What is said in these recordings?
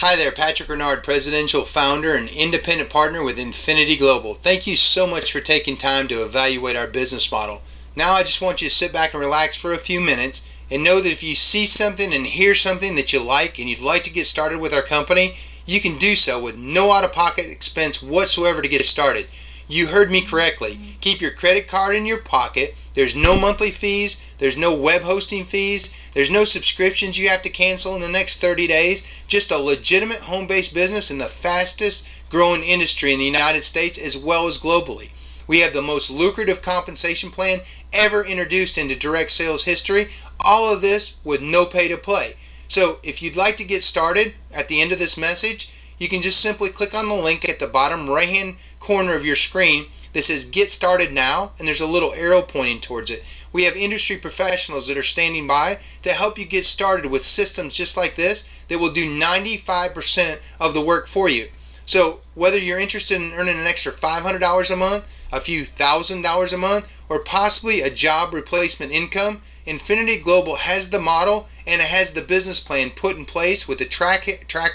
Hi there, Patrick Renard, Presidential Founder and Independent Partner with Enfiniti Global. Thank you so much for taking time to evaluate our business model. Now I just want you to sit back and relax for a few minutes and know that if you see something and hear something that you like and you'd like to get started with our company, you can do so with no out-of-pocket expense whatsoever to get started. You heard me correctly. Keep your credit card in your pocket. There's no monthly fees. There's no web hosting fees. There's no subscriptions you have to cancel in the next 30 days. Just a legitimate home-based business in the fastest growing industry in the United States as well as globally. We have the most lucrative compensation plan ever introduced into direct sales history. All of this with no pay to play. So if you'd like to get started at the end of this message, you can just simply click on the link at the bottom right-hand corner of your screen that says Get Started Now, and there's a little arrow pointing towards it. We have industry professionals that are standing by to help you get started with systems just like this that will do 95% of the work for you. So whether you're interested in earning an extra $500 a month, a few $1,000s a month, or possibly a job replacement income, Enfiniti Global has the model and it has the business plan put in place with the track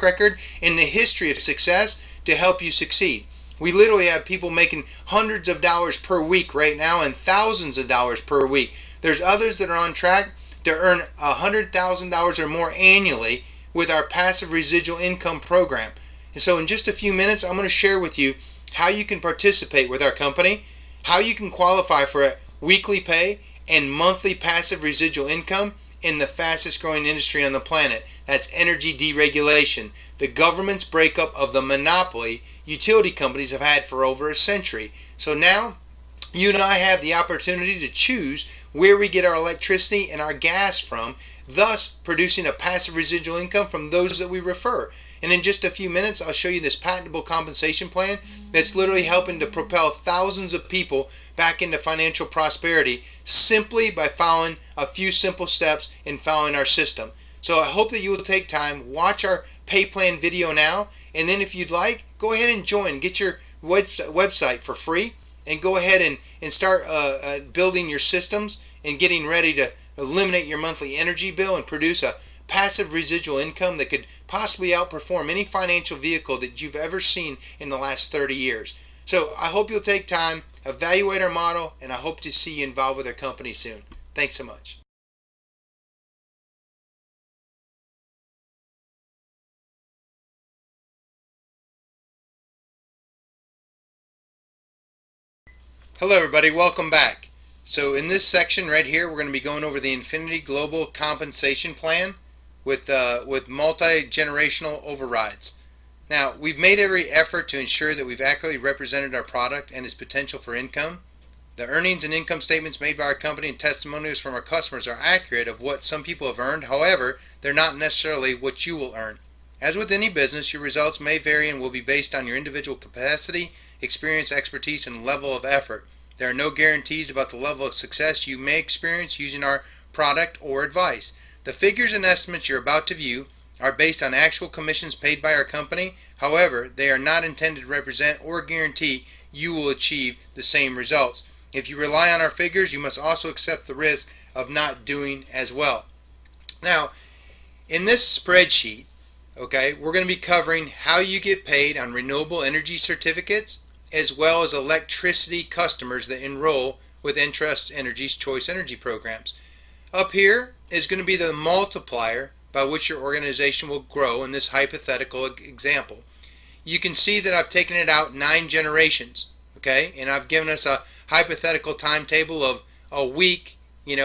record and the history of success to help you succeed. We literally have people making hundreds of dollars per week right now and thousands of dollars per week. There's others that are on track to earn $100,000 or more annually with our passive residual income program. And so in just a few minutes, I'm going to share with you how you can participate with our company, how you can qualify for a weekly pay and monthly passive residual income in the fastest growing industry on the planet. That's energy deregulation, the government's breakup of the monopoly utility companies have had for over a century. So now you and I have the opportunity to choose where we get our electricity and our gas from, thus producing a passive residual income from those that we refer. And in just a few minutes, I'll show you this patentable compensation plan that's literally helping to propel thousands of people back into financial prosperity simply by following a few simple steps and following our system. So I hope that you will take time, watch our pay plan video now, and then if you'd like, go ahead and join. Get your website for free and go ahead and start building your systems and getting ready to eliminate your monthly energy bill and produce a passive residual income that could possibly outperform any financial vehicle that you've ever seen in the last 30 years. So I hope you'll take time, evaluate our model, and I hope to see you involved with our company soon. Thanks so much. Hello everybody, welcome back. So in this section right here, we're going to be going over the Enfiniti Global Compensation Plan with multi-generational overrides. Now, we've made every effort to ensure that we've accurately represented our product and its potential for income. The earnings and income statements made by our company and testimonials from our customers are accurate of what some people have earned. However, they're not necessarily what you will earn. As with any business, your results may vary and will be based on your individual capacity, experience, expertise, and level of effort. There are no guarantees about the level of success you may experience using our product or advice. The figures and estimates you're about to view are based on actual commissions paid by our company. However, they are not intended to represent or guarantee you will achieve the same results. If you rely on our figures, you must also accept the risk of not doing as well. Now, in this spreadsheet, we're going to be covering how you get paid on renewable energy certificates as well as electricity customers that enroll with Entrust Energy's Choice Energy programs. Up here is going to be the multiplier by which your organization will grow in this hypothetical example. You can see that I've taken it out 9 generations, and I've given us a hypothetical timetable of a week,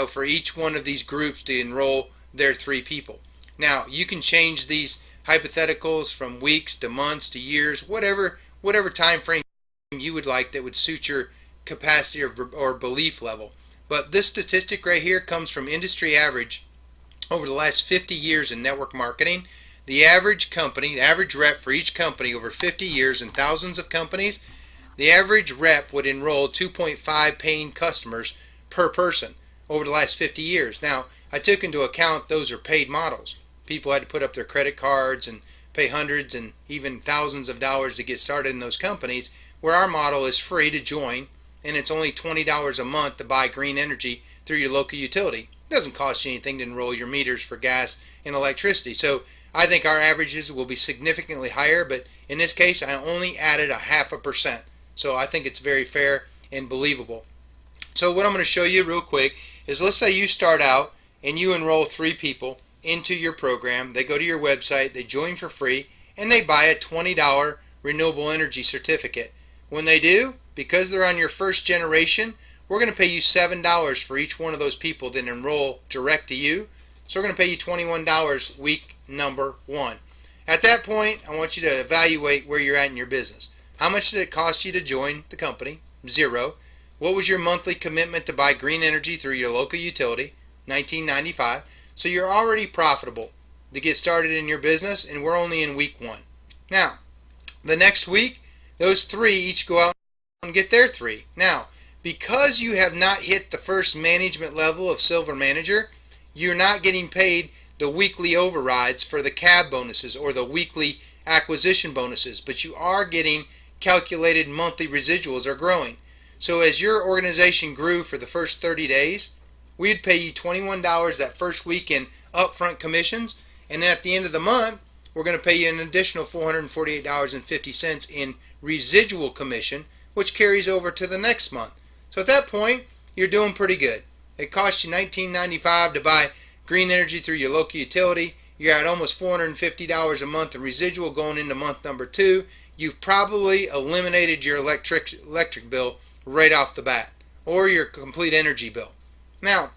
for each one of these groups to enroll their 3 people. Now, you can change these hypotheticals from weeks to months to years, whatever time frame you would like that would suit your capacity or belief level. But this statistic right here comes from industry average over the last 50 years in network marketing. The average company, the average rep for each company over 50 years in thousands of companies, the average rep would enroll 2.5 paying customers per person over the last 50 years. Now, I took into account those are paid models. People had to put up their credit cards and pay hundreds and even thousands of dollars to get started in those companies, where our model is free to join and it's only $20 a month to buy green energy through your local utility. It doesn't cost you anything to enroll your meters for gas and electricity. So I think our averages will be significantly higher, but in this case I only added 0.5%. So I think it's very fair and believable. So what I'm going to show you real quick is, let's say you start out and you enroll 3 people into your program. They go to your website, they join for free, and they buy a $20 renewable energy certificate. When they do, because they're on your first generation, we're going to pay you $7 for each one of those people that enroll direct to you. So we're going to pay you $21 week number 1. At that point, I want you to evaluate where you're at in your business. How much did it cost you to join the company? 0. What was your monthly commitment to buy green energy through your local utility? $19.95. So you're already profitable to get started in your business, and we're only in week 1. Now, the next week, those 3 each go out and get their 3. Now, because you have not hit the first management level of Silver Manager, you're not getting paid the weekly overrides for the cab bonuses or the weekly acquisition bonuses, but you are getting calculated monthly residuals are growing. So as your organization grew for the first 30 days, we'd pay you $21 that first week in upfront commissions, and then at the end of the month, we're going to pay you an additional $448.50 in residual commission, which carries over to the next month. So at that point, you're doing pretty good. It costs you $19.95 to buy green energy through your local utility. You're at almost $450 a month in residual going into month number 2. You've probably eliminated your electric bill right off the bat, or your complete energy bill. Now,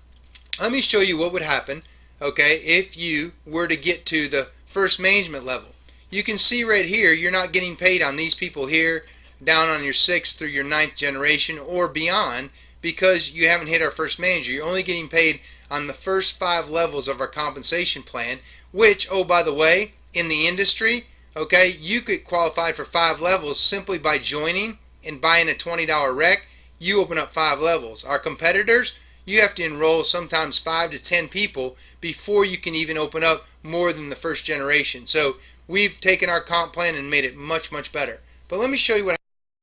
let me show you what would happen, okay, if you were to get to the first management level. You can see right here, you're not getting paid on these people here down on your 6th through your 9th generation or beyond, because you haven't hit our first manager. You're only getting paid on the first 5 levels of our compensation plan, which, oh, by the way, in the industry, okay, you could qualify for 5 levels simply by joining and buying a $20 rec. You open up 5 levels. Our competitors, you have to enroll sometimes 5 to 10 people before you can even open up more than the first generation. So we've taken our comp plan and made it much, much better. But let me show you what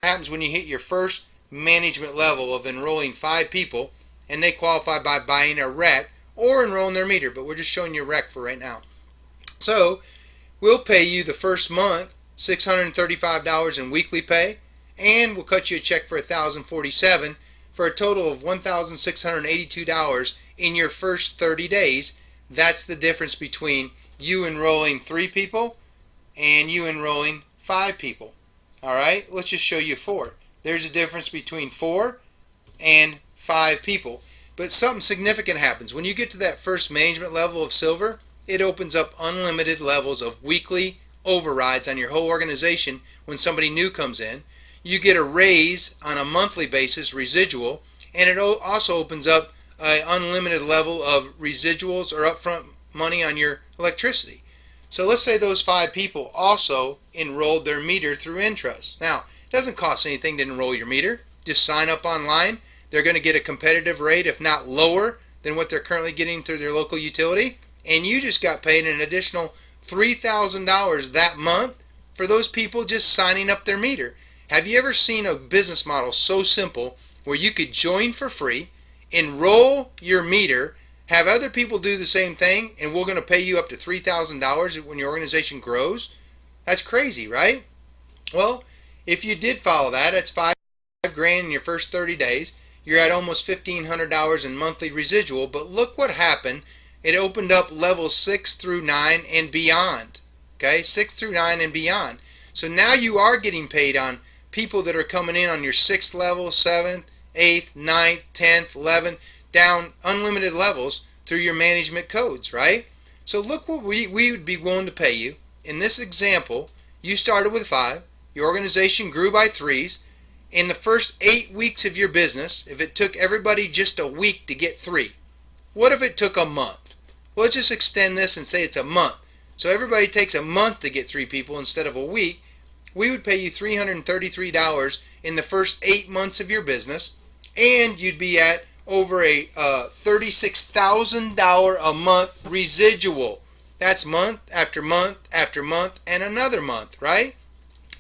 happens when you hit your first management level of enrolling 5 people and they qualify by buying a rec or enrolling their meter, but we're just showing you rec for right now. So we'll pay you the first month $635 in weekly pay, and we'll cut you a check for $1,047 for a total of $1,682 in your first 30 days. That's the difference between you enrolling 3 people and you enrolling 5 people. Alright, let's just show you 4. There's a difference between 4 and 5 people. But something significant happens. When you get to that first management level of Silver, it opens up unlimited levels of weekly overrides on your whole organization when somebody new comes in. You get a raise on a monthly basis, residual, and it also opens up an unlimited level of residuals or upfront money on your electricity. So let's say those 5 people also enrolled their meter through Intrust. Now, it doesn't cost anything to enroll your meter. Just sign up online. They're going to get a competitive rate, if not lower, than what they're currently getting through their local utility. And you just got paid an additional $3,000 that month for those people just signing up their meter. Have you ever seen a business model so simple where you could join for free, enroll your meter, have other people do the same thing, and we're going to pay you up to $3,000 when your organization grows? That's crazy, right? Well, if you did follow that, that's $5,000 in your first 30 days. You're at almost $1,500 in monthly residual, but look what happened. It opened up levels 6 through 9 and beyond. Okay, 6 through 9 and beyond. So now you are getting paid on people that are coming in on your 6th level, 7th, 8th, 9th, 10th, 11th, down unlimited levels through your management codes, right? So look what we would be willing to pay you. In this example, you started with 5. Your organization grew by 3s. In the first 8 weeks of your business, if it took everybody just a week to get 3, what if it took a month? Well, let's just extend this and say it's a month. So everybody takes a month to get 3 people instead of a week. We would pay you $333 in the first 8 months of your business, and you'd be at over a $36,000 a month residual. That's month after month after month and another month, right?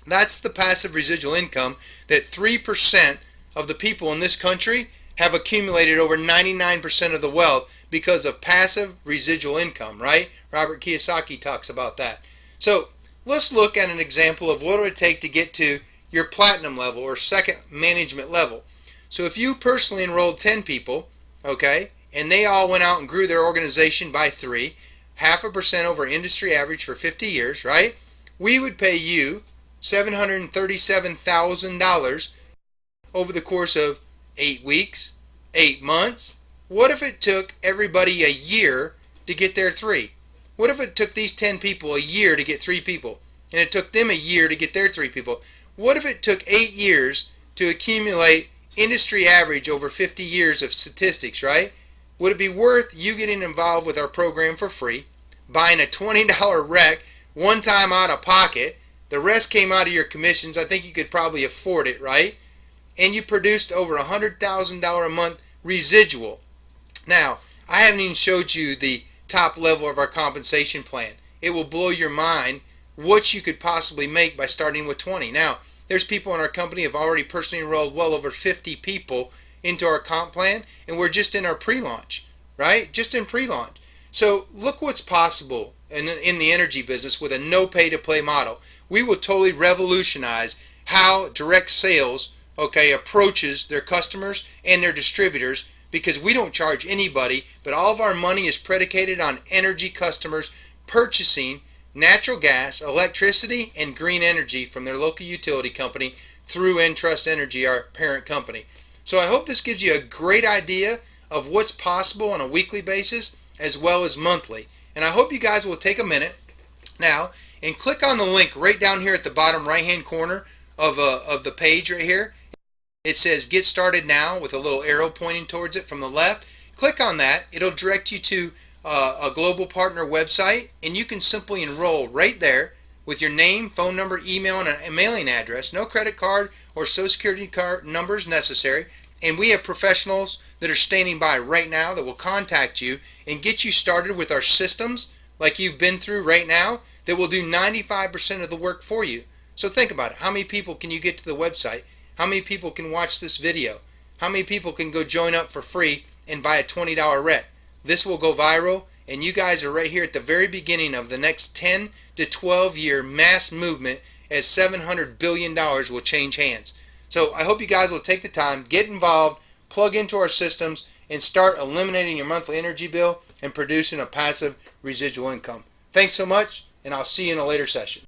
That's the passive residual income that 3% of the people in this country have accumulated over 99% of the wealth because of passive residual income, right? Robert Kiyosaki talks about that. So let's look at an example of what it would take to get to your platinum level or second management level. So if you personally enrolled 10 people, okay, and they all went out and grew their organization by 3, 0.5% over industry average for 50 years, right? We would pay you $737,000 over the course of 8 weeks, 8 months. What if it took everybody a year to get their 3? What if it took these 10 people a year to get 3 people? And it took them a year to get their 3 people? What if it took 8 years to accumulate industry average over 50 years of statistics, right? Would it be worth you getting involved with our program for free, buying a $20 rec one time out of pocket, the rest came out of your commissions, I think you could probably afford it, right? And you produced over $100,000 a month residual. Now, I haven't even showed you the top level of our compensation plan. It will blow your mind what you could possibly make by starting with 20. Now, there's people in our company who have already personally enrolled well over 50 people into our comp plan, and we're just in our pre-launch, right? Just in pre-launch. So look what's possible in the energy business with a no pay to play model. We will totally revolutionize how direct sales, okay, approaches their customers and their distributors, because we don't charge anybody, but all of our money is predicated on energy customers purchasing natural gas, electricity, and green energy from their local utility company through Entrust Energy, our parent company. So I hope this gives you a great idea of what's possible on a weekly basis as well as monthly. And I hope you guys will take a minute now and click on the link right down here at the bottom right hand corner of the page right here. It says get started now with a little arrow pointing towards it from the left. Click on that. It'll direct you to a global partner website, and you can simply enroll right there with your name, phone number, email, and a mailing address. No credit card or social security card numbers necessary. And we have professionals that are standing by right now that will contact you and get you started with our systems like you've been through right now that will do 95% of the work for you. So think about it. How many people can you get to the website? How many people can watch this video? How many people can go join up for free and buy a $20 rec? This will go viral, and you guys are right here at the very beginning of the next 10 to 12 year mass movement as $700 billion will change hands. So I hope you guys will take the time, get involved, plug into our systems, and start eliminating your monthly energy bill and producing a passive residual income. Thanks so much, and I'll see you in a later session.